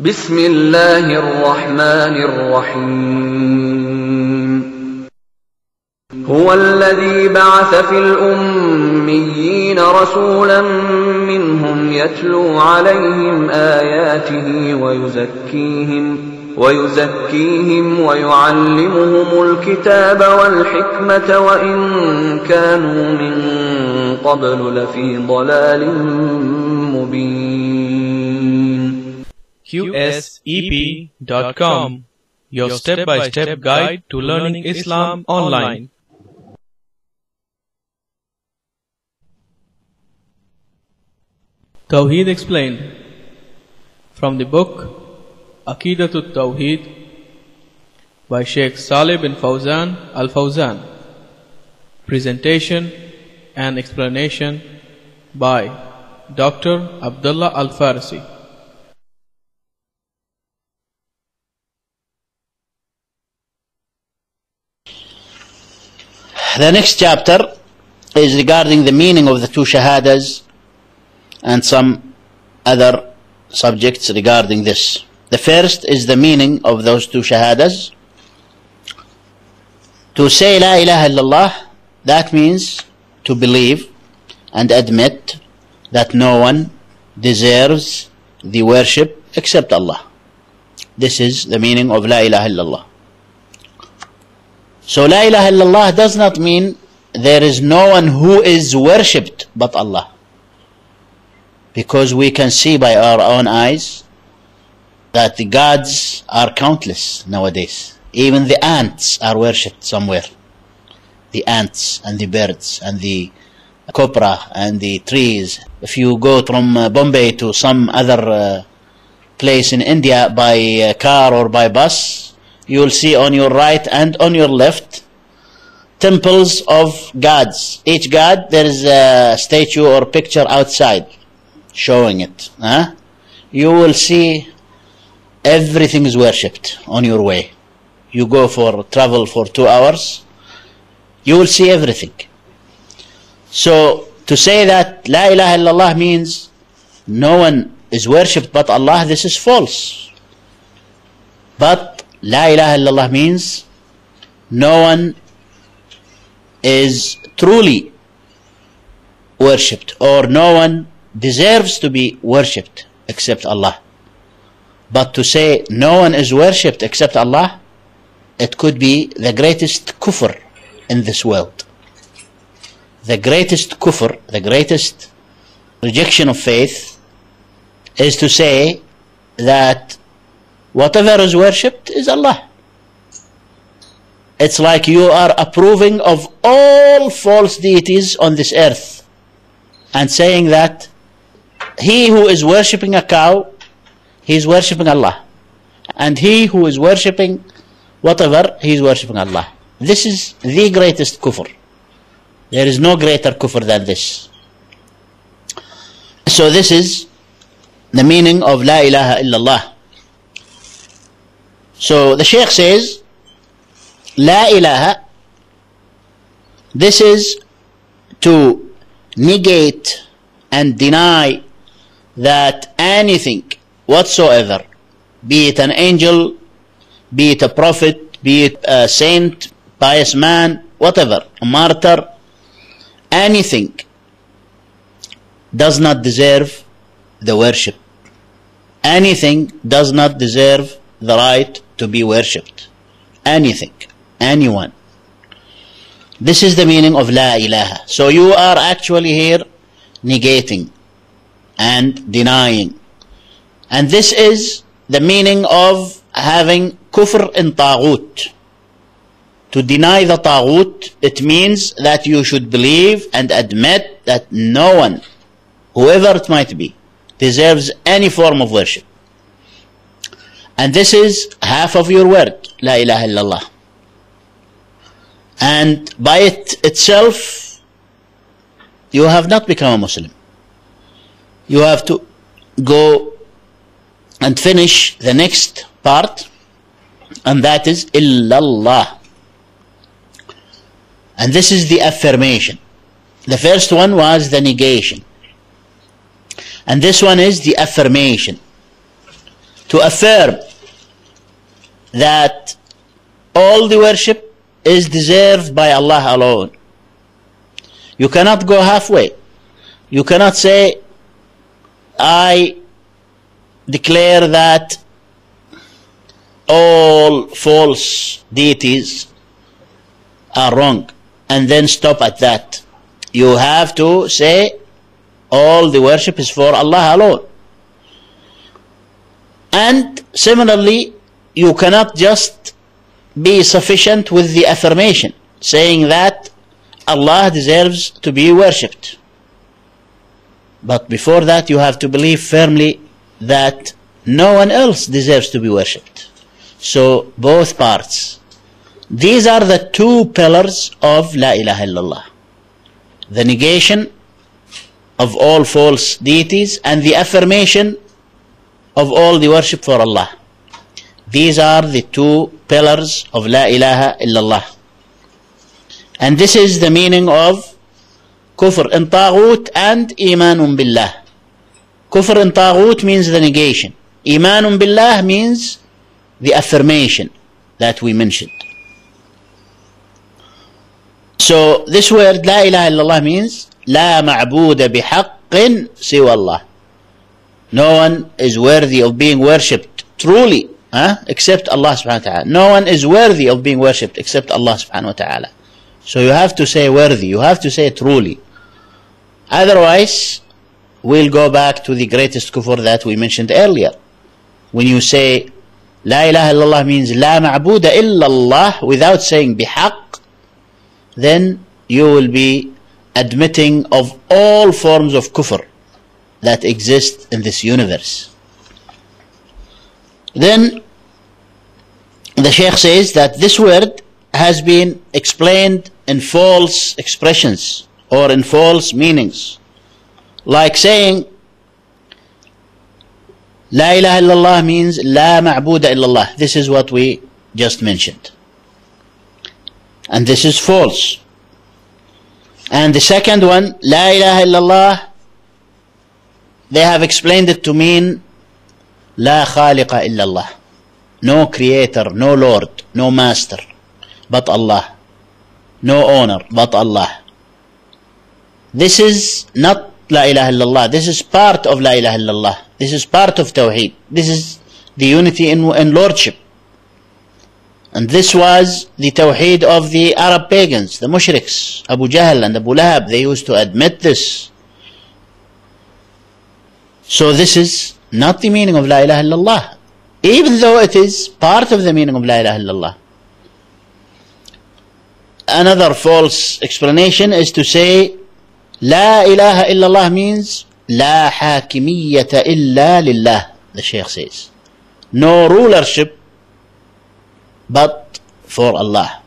بسم الله الرحمن الرحيم هو الذي بعث في الأميين رسولا منهم يتلو عليهم آياته ويزكيهم ويعلمهم الكتاب والحكمة وإن كانوا من قبل لفي ضلال مبين. QSEP.com, your step-by-step guide to learning Islam online. TAWHEED Explained, from the book Aqeedah TAWHEED by Shaikh Salih bin Fawzan, al-Fawzan. Presentation and Explanation by Dr. Abdullah al-Farsi. The next chapter is regarding the meaning of the two shahadas and some other subjects regarding this. The first is the meaning of those two shahadas. To say La ilaha illallah, that means to believe and admit that no one deserves the worship except Allah. This is the meaning of La ilaha illallah. So La ilaha illallah does not mean there is no one who is worshipped but Allah. Because we can see by our own eyes that the gods are countless nowadays. Even the ants are worshipped somewhere. The ants and the birds and the cobra and the trees. If you go from Bombay to some other place in India by car or by bus, you will see on your right and on your left temples of gods. Each god there is a statue or picture outside showing it. You will see everything is worshipped on your way. You go for travel for 2 hours, you will see everything. So to say that La ilaha illallah means no one is worshipped but Allah, this is false. But La ilaha illallah means no one is truly worshipped, or no one deserves to be worshipped except Allah. But to say no one is worshipped except Allah, it could be the greatest kufr in this world. The greatest kufr, the greatest rejection of faith, is to say that whatever is worshipped is Allah. It's like you are approving of all false deities on this earth and saying that he who is worshipping a cow, he is worshipping Allah, and he who is worshipping whatever, he is worshipping Allah. This is the greatest kufr. There is no greater kufr than this. So this is the meaning of La ilaha illallah. So the Shaykh says, La ilaha, this is to negate and deny that anything whatsoever, be it an angel, be it a prophet, be it a saint, pious man, whatever, a martyr, anything does not deserve the worship. Anything does not deserve the right to be worshipped. Anything, anyone. This is the meaning of La ilaha. So you are actually here negating and denying. And this is the meaning of having kufr in taghut. To deny the taghut, it means that you should believe and admit that no one, whoever it might be, deserves any form of worship. And this is half of your word, La ilaha illallah. And by it itself, you have not become a Muslim. You have to go and finish the next part, and that is illallah. And this is the affirmation. The first one was the negation, and this one is the affirmation. to affirm that all the worship is deserved by Allah alone. You cannot go halfway. You cannot say, I declare that all false deities are wrong, and then stop at that. You have to say all the worship is for Allah alone. And similarly, you cannot just be sufficient with the affirmation, saying that Allah deserves to be worshipped. But before that, you have to believe firmly that no one else deserves to be worshipped. So both parts. These are the two pillars of La ilaha illallah. The negation of all false deities and the affirmation of all the worship for Allah. These are the two pillars of La ilaha illallah. And this is the meaning of Kufr in Taghut and Imanun Billah. Kufr in Taghut means the negation. Imanun Billah means the affirmation that we mentioned. So this word La ilaha illallah means La ma'buda bihaqqin siwa Allah. No one is worthy of being worshipped truly except Allah subhanahu wa ta'ala. No one is worthy of being worshipped except Allah subhanahu wa ta'ala. So you have to say worthy, you have to say truly. Otherwise, we'll go back to the greatest kufr that we mentioned earlier. When you say La ilaha illallah means La ma'buda illallah without saying bihaq, then you will be admitting of all forms of kufr that exist in this universe. Then the Shaykh says that this word has been explained in false expressions or in false meanings, like saying La ilaha illallah means La ma'buda illallah. This is what we just mentioned, and this is false. And the second one, La ilaha illallah, they have explained it to mean La khaliqa illallah, no creator, no lord, no master but Allah, no owner but Allah. This is not La ilaha illallah. This is part of La ilaha illallah. This is part of Tawheed. This is the unity in lordship. And this was the Tawheed of the Arab pagans, the mushriks, Abu Jahl and Abu Lahab. They used to admit this. So this is not the meaning of La ilaha illallah, even though it is part of the meaning of La ilaha illallah. Another false explanation is to say La ilaha illallah means La hakimiyyata illa lillah. The Shaykh says no rulership but for Allah.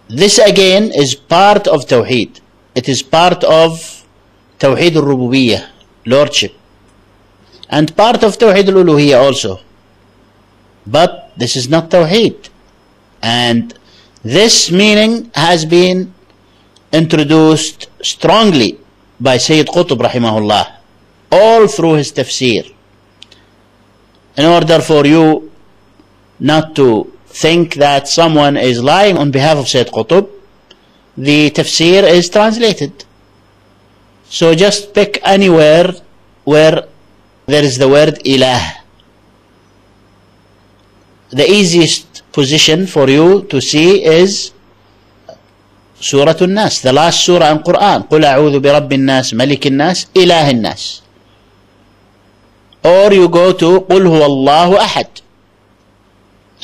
This again is part of Tawheed. It is part of Tawheed al-Rububiyyah, lordship, and part of Tawheed al-Uluhiyyah also. But this is not Tawheed. And this meaning has been introduced strongly by Sayyid Qutb rahimahullah all through his tafsir. In order for you not to think that someone is lying on behalf of Sayyid Qutb, the tafsir is translated. So just pick anywhere where there is the word ilah. The easiest position for you to see is Surah An-Nas, the last surah in Quran. قُلْ أَعُوذُ بِرَبِّ النَّاسِ مَلِكِ النَّاسِ إِلَهِ النَّاسِ. Or you go to قُلْ هُوَ اللَّهُ أَحَدٌ,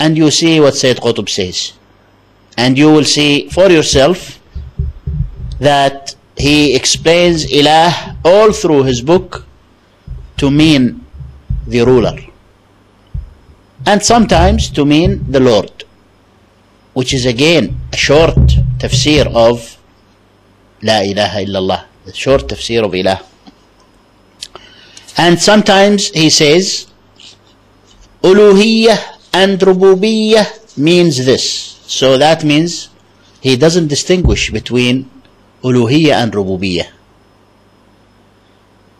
and you see what Sayyid Qutb says, and you will see for yourself that he explains ilah all through his book to mean the ruler, and sometimes to mean the Lord, which is again a short tafsir of La ilaha illallah, the short tafsir of ilah. And sometimes he says uluhiyyah and rububiyyah means this. So that means he doesn't distinguish between uluhiyyah and rububiyyah.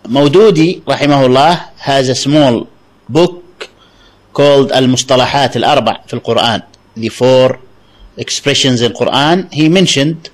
Maududi rahimahullah has a small book called المصطلحات الأربع في القرآن, the 4 expressions in Quran. He mentioned